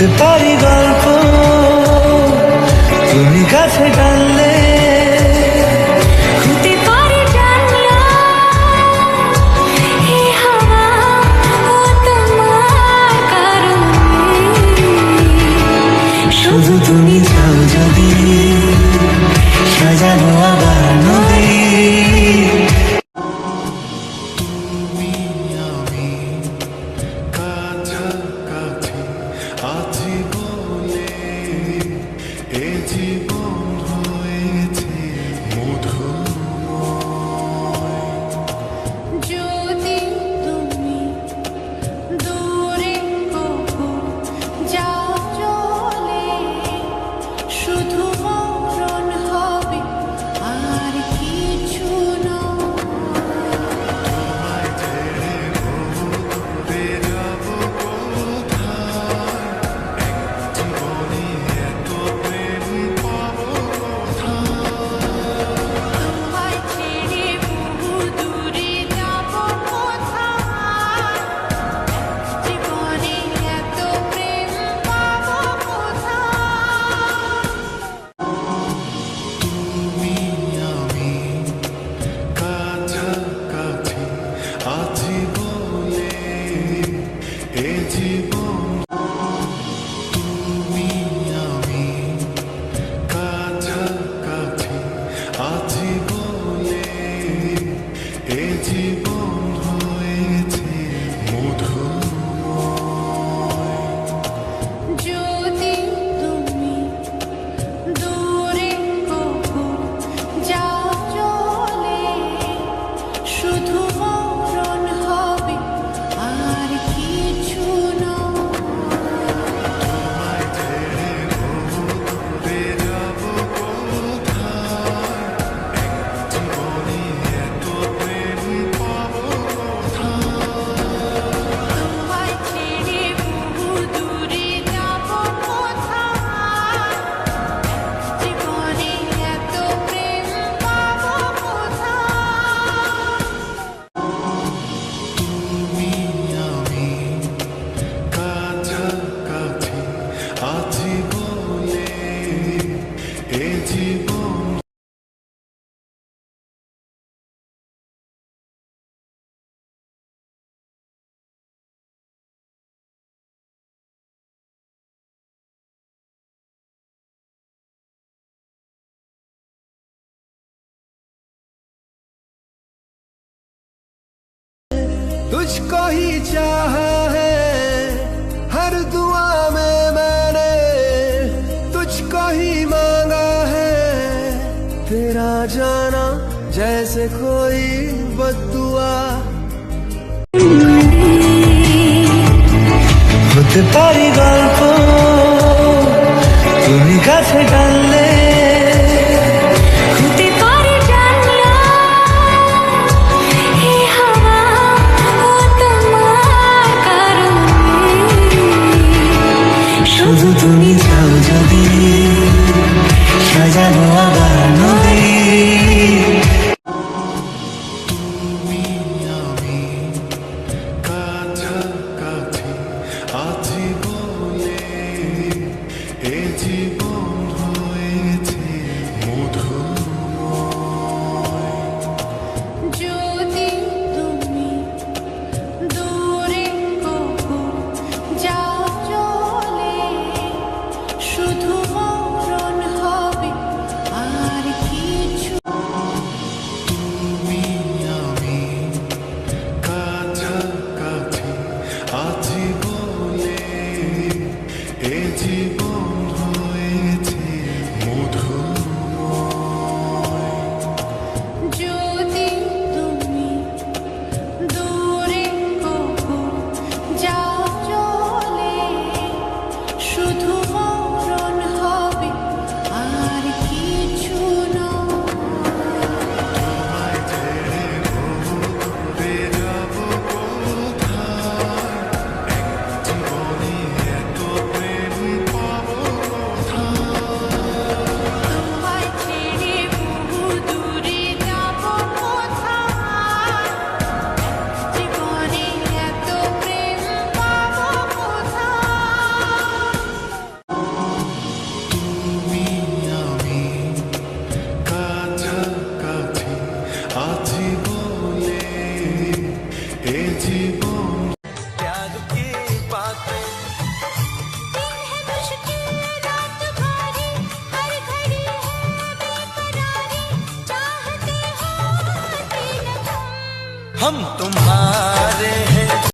হতে পারি গল্প তুমি কাছে টানলে, হতে পারি জানলা এই হাওয়া ও তোমার কারণে। শুধু তুমি চাও যদি সাজাবো আবার নদী। যদি তুমি দূরে কখো যাও চলে, শুধু মরণ হবে আর কিছু নয়। তোমায় ছেড়ে বহু দূরে যাব কোথায়, জীবনে এত প্রেম পাবো কোথায়। যদি তুমি দূরে কখো যাও চলে, শুধু মরণ হবে আর কিছু নয়। তোমায় ছেড়ে বহু দূরে যাব কোথায়, জীবনে এত প্রেম পাবো কোথায়। तुझको ही चाहा है हर दुआ में मैंने, तुझको ही मांगा है तेरा जाना जैसे कोई बद्दुआ। হতে পারি গল্প তুমি কাছে টানলে, হতে পারি জানলা এই হাওয়া ও তোমার কারণে। শুধু তুমি চাও যদি সাজাবো আবার নদী। আছি বলে এ জীবন হয়ে हम तुम्हारे हैं